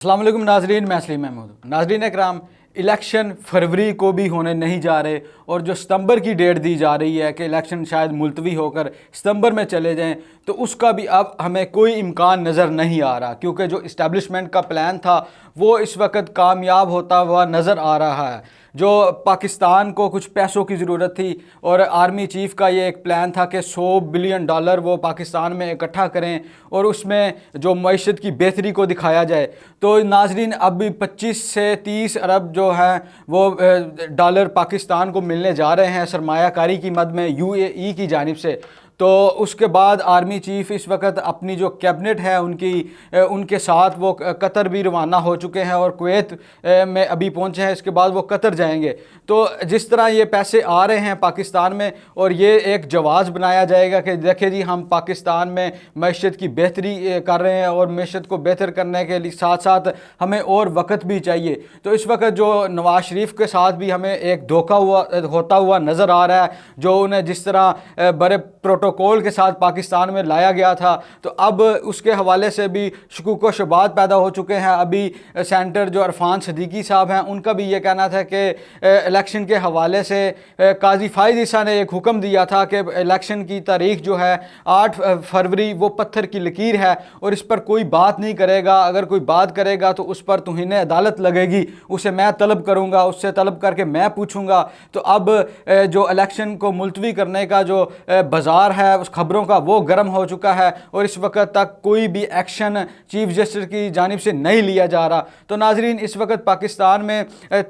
अस्सलाम वालेकुम नाजरीन, मैं असली महमूद। नाजरीन इकराम, इलेक्शन फरवरी को भी होने नहीं जा रहे और जो सितंबर की डेट दी जा रही है कि इलेक्शन शायद मुलतवी होकर सितंबर में चले जाएं, तो उसका भी अब हमें कोई इम्कान नज़र नहीं आ रहा, क्योंकि जो इस्टेब्लिशमेंट का प्लान था वो इस वक्त कामयाब होता हुआ नज़र आ रहा है। जो पाकिस्तान को कुछ पैसों की ज़रूरत थी और आर्मी चीफ़ का ये एक प्लान था कि $100 बिलियन वो पाकिस्तान में इकट्ठा करें और उसमें जो मईशत की बेहतरी को दिखाया जाए। तो नाजरीन, अब भी 25 से 30 अरब जो हैं वो डॉलर पाकिस्तान को मिलने जा रहे हैं सरमायाकारी की मद में UAE की जानिब से। तो उसके बाद आर्मी चीफ़ इस वक्त अपनी जो कैबिनेट है उनके साथ वो कतर भी रवाना हो चुके हैं और कुवैत में अभी पहुंचे हैं। इसके बाद वो कतर जाएंगे। तो जिस तरह ये पैसे आ रहे हैं पाकिस्तान में और ये एक जवाज़ बनाया जाएगा कि देखिए जी, हम पाकिस्तान में मईशत की बेहतरी कर रहे हैं और मईशत को बेहतर करने के लिए साथ साथ हमें और वक्त भी चाहिए। तो इस वक्त जो नवाज शरीफ के साथ भी हमें एक धोखा होता हुआ नज़र आ रहा है, जो उन्हें जिस तरह बड़े प्रोटोकॉल के साथ पाकिस्तान में लाया गया था, तो अब उसके हवाले से भी शुकूक व शुबात पैदा हो चुके हैं। अभी सेंटर जो इरफान सदीकी साहब हैं, उनका भी ये कहना था कि इलेक्शन के हवाले से काजी फायद ईसा ने एक हुक्म दिया था कि इलेक्शन की तारीख जो है 8 फरवरी वो पत्थर की लकीर है और इस पर कोई बात नहीं करेगा। अगर कोई बात करेगा तो उस पर तुहिने अदालत लगेगी, उसे मैं तलब करूँगा, उससे तलब करके मैं पूछूँगा। तो अब जो इलेक्शन को मुलतवी करने का जो बाजार है उस खबरों का, वो गर्म हो चुका है और इस वक्त तक कोई भी एक्शन चीफ जस्टिस की जानिब से नहीं लिया जा रहा। तो नाजरीन, इस वक्त पाकिस्तान में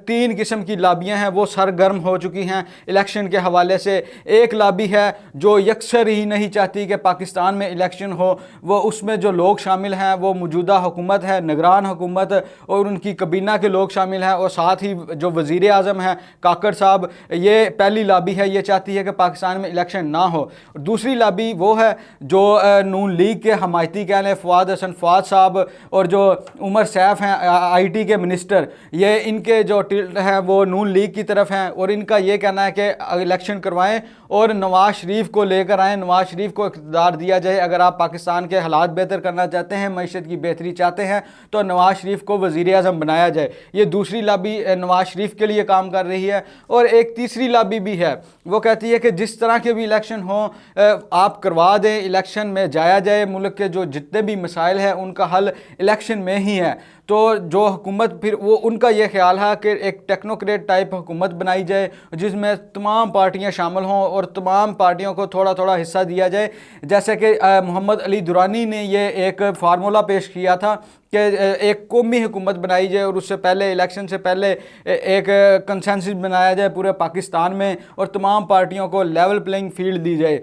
3 किस्म की लाबियाँ हैं वो सरगर्म हो चुकी हैं इलेक्शन के हवाले से। एक लाबी है जो यकसर ही नहीं चाहती कि पाकिस्तान में इलेक्शन हो, वो उसमें जो लोग शामिल हैं वो मौजूदा हुकूमत है, निगरान हुकूमत और उनकी कबीना के लोग शामिल हैं और साथ ही जो वज़ीर आज़म हैं काकड़ साहब, ये पहली लाबी है, ये चाहती है कि पाकिस्तान में इलेक्शन ना हो। दूसरी लाबी वो है जो नून लीग के हमायती कह लें, फवाद हसन फवाद साहब और जो उमर सैफ हैं IT के मिनिस्टर, ये इनके जो टिल्ट हैं वो नून लीग की तरफ हैं और इनका ये कहना है कि इलेक्शन करवाएं और नवाज शरीफ को लेकर आएँ, नवाज शरीफ को इक़्तिदार दिया जाए। अगर आप पाकिस्तान के हालात बेहतर करना चाहते हैं, मईशत की बेहतरी चाहते हैं, तो नवाज शरीफ को वज़ीर आज़म बनाया जाए। ये दूसरी लाबी नवाज शरीफ के लिए काम कर रही है। और एक तीसरी लाबी भी है, वो कहती है कि जिस तरह के भी इलेक्शन हो आप करवा दें, इलेक्शन में जाया जाए, मुल्क के जो जितने भी मसाइल हैं उनका हल इलेक्शन में ही है। तो जो हुकूमत, फिर वो उनका ये ख्याल है कि एक टेक्नोक्रेट टाइप हुकूमत बनाई जाए जिसमें तमाम पार्टियां शामिल हों और तमाम पार्टियों को थोड़ा थोड़ा हिस्सा दिया जाए। जैसे कि मोहम्मद अली दुरानी ने ये एक फार्मूला पेश किया था कि एक कौमी हुकूमत बनाई जाए और उससे पहले, इलेक्शन से पहले एक कंसेंसस बनाया जाए पूरे पाकिस्तान में और तमाम पार्टियों को लेवल प्लेइंग फील्ड दी जाए।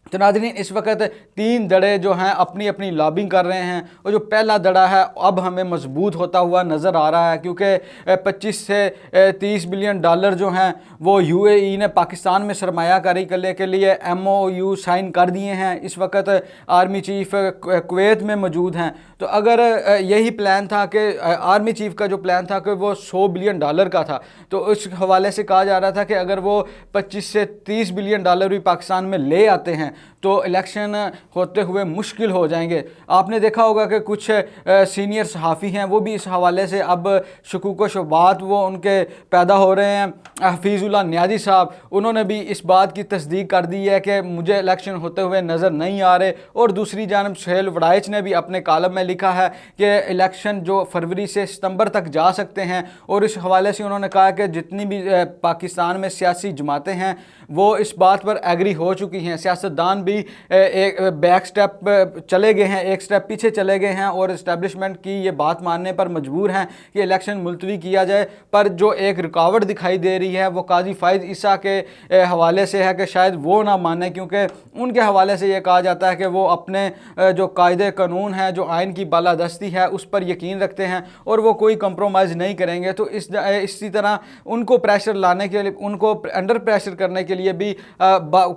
तो नाज़रीन, इस वक्त 3 दड़े जो हैं अपनी अपनी लॉबिंग कर रहे हैं और जो पहला दड़ा है अब हमें मजबूत होता हुआ नज़र आ रहा है, क्योंकि 25 से 30 बिलियन डॉलर जो हैं वो UAE ने पाकिस्तान में सरमायाकारी करने के लिए MOU साइन कर दिए हैं। इस वक्त आर्मी चीफ़ कुवैत में मौजूद हैं। तो अगर यही प्लान था कि आर्मी चीफ़ का जो प्लान था कि वो $100 बिलियन का था, तो उस हवाले से कहा जा रहा था कि अगर वो 25 से 30 बिलियन भी पाकिस्तान में ले आते हैं तो इलेक्शन होते हुए मुश्किल हो जाएंगे। आपने देखा होगा कि कुछ सीनियर सहाफ़ी हैं वो भी इस हवाले से अब शुकूक व शुबात वो उनके पैदा हो रहे हैं। हफीज़ुल्लाह नियाज़ी साहब, उन्होंने भी इस बात की तस्दीक कर दी है कि मुझे इलेक्शन होते हुए नज़र नहीं आ रहे। और दूसरी जानब सुहेल वड़ाइच ने भी अपने कालम में लिखा है कि इलेक्शन जो फरवरी से सितंबर तक जा सकते हैं और इस हवाले से उन्होंने कहा कि जितनी भी पाकिस्तान में सियासी जमातें हैं वो इस बात पर एग्री हो चुकी हैं। सियासतदान भी एक बैक स्टेप चले गए हैं, एक स्टेप पीछे चले गए हैं और इस्टेब्लिशमेंट की ये बात मानने पर मजबूर हैं कि इलेक्शन मुलतवी किया जाए। पर जो एक रुकावट दिखाई दे रही है वो काजी फायद ईसा के हवाले से है कि शायद वो ना माने, क्योंकि उनके हवाले से ये कहा जाता है कि वो अपने जो कायदे कानून है, जो आइन की बालादस्ती है, उस पर यकीन रखते हैं और वो कोई कंप्रोमाइज़ नहीं करेंगे। तो इसी तरह उनको प्रेशर लाने के लिए, उनको अंडर प्रेशर करने के लिए भी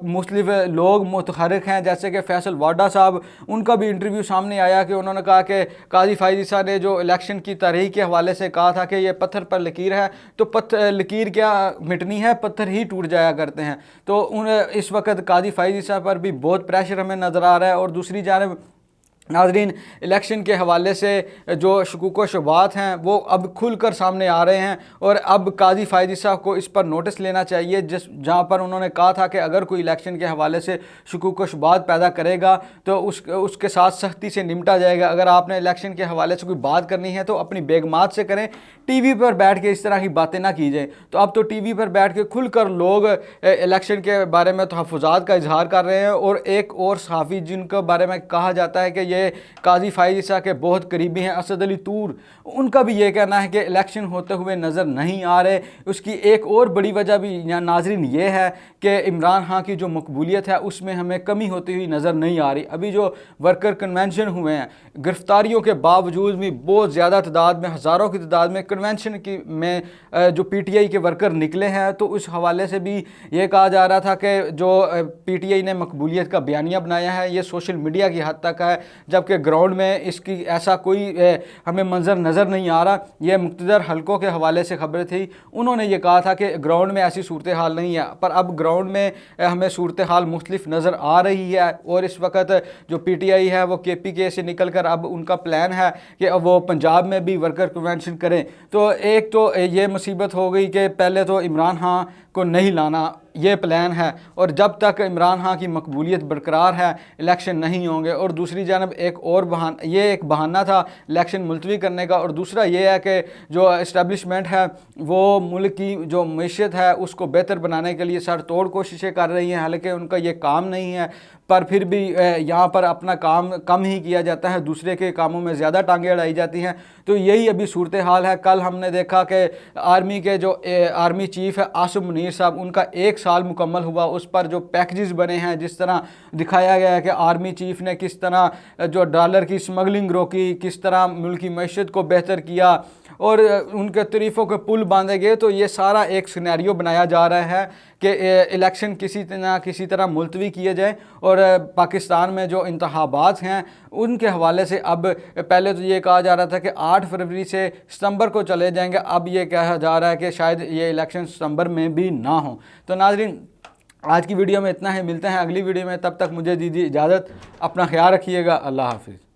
मुख्तलिफ लोग मुतहर्रिक हैं, जैसे कि फैसल वाडा साहब। उनका भी इंटरव्यू सामने आया कि उन्होंने कहा कि काजी फायद ईसा ने जो इलेक्शन की तारीख के हवाले से कहा था कि ये पत्थर पर लकीर है, तो लकीर क्या मिटनी है, पत्थर ही टूट जाया करते हैं। तो इस वक्त काजी फायद ईसा पर भी बहुत प्रेशर हमें नज़र आ रहा है। और दूसरी जानब नाज़रीन, इलेक्शन के हवाले से जो शकूक व शुबहात हैं वो अब खुलकर सामने आ रहे हैं और अब काजी फ़ायदी साहब को इस पर नोटिस लेना चाहिए, जहाँ पर उन्होंने कहा था कि अगर कोई इलेक्शन के हवाले से शकूक व शुबहात पैदा करेगा तो उसके साथ सख्ती से निपटा जाएगा। अगर आपने इलेक्शन के हवाले से कोई बात करनी है तो अपनी बेगमात से करें, टीवी पर बैठ के इस तरह की बातें ना की जाए। तो अब तो टीवी पर बैठ के खुलकर लोग इलेक्शन के बारे में तहफ़्फ़ुज़ात का इजहार कर रहे हैं। और एक और सहाफ़ी जिनके बारे में कहा जाता है कि ये काजी फ़ायदी साहब के बहुत करीबी हैं, असद अली तूर, उनका भी ये कहना है कि इलेक्शन होते हुए नज़र नहीं आ रहे। उसकी एक और बड़ी वजह भी नाज़रीन ये है कि इमरान खान की जो मकबूलियत है उसमें हमें कमी होती हुई नज़र नहीं आ रही। अभी जो वर्कर कन्वेंशन हुए हैं, गिरफ्तारियों के बावजूद भी बहुत ज़्यादा तादाद में, हज़ारों की तादाद में कन्वेंशन की में जो PTI के वर्कर निकले हैं, तो उस हवाले से भी ये कहा जा रहा था कि जो PTI ने मकबूलियत का बयानिया बनाया है ये सोशल मीडिया की हद तक है, जबकि ग्राउंड में इसकी ऐसा कोई हमें मंजर नज़र नहीं आ रहा। ये मुख्तदर हलकों के हवाले से खबरें थी, उन्होंने ये कहा था कि ग्राउंड में ऐसी सूरत हाल नहीं है, पर अब ग्राउंड में हमें सूरत हाल मुख्तलिफ नज़र आ रही है। और इस वक्त जो PTI है वो KPK से निकल कर अब उनका प्लान है कि वो पंजाब में भी वर्कर कन्वेंशन करें। तो एक तो ये मुसीबत हो गई कि पहले तो इमरान खान को नहीं लाना, ये प्लान है, और जब तक इमरान खान की मकबूलियत बरकरार है इलेक्शन नहीं होंगे। और दूसरी जानब एक और बहाना था इलेक्शन मुलतवी करने का, और दूसरा ये है कि जो इस्टेब्लिशमेंट है वो मुल्क की जो मैशियत है उसको बेहतर बनाने के लिए सर तोड़ कोशिशें कर रही हैं। हालांकि उनका ये काम नहीं है, पर फिर भी यहाँ पर अपना काम कम ही किया जाता है, दूसरे के कामों में ज़्यादा टांगें अड़ाई जाती हैं। तो यही अभी सूरत हाल है। कल हमने देखा कि आर्मी के जो आर्मी चीफ़ है आसिम मुनीर साहब, उनका 1 साल मुकम्मल हुआ, उस पर जो पैकेजेस बने हैं, जिस तरह दिखाया गया है कि आर्मी चीफ़ ने किस तरह जो डॉलर की स्मगलिंग रोकी, किस तरह मुल्क की मैशियत को बेहतर किया और उनके तरीफ़ों के पुल बांधे गए। तो ये सारा एक सिनेरियो बनाया जा रहा है कि इलेक्शन किसी तरह मुलतवी किए जाए। और पाकिस्तान में जो इंतखाबात हैं उनके हवाले से अब पहले तो ये कहा जा रहा था कि 8 फरवरी से सितंबर को चले जाएंगे, अब ये कहा जा रहा है कि शायद ये इलेक्शन सितंबर में भी ना हो। तो नाज़रीन, आज की वीडियो में इतना ही, मिलते हैं अगली वीडियो में, तब तक मुझे दीजिए इजाज़त, अपना ख्याल रखिएगा, अल्लाह हाफिज़।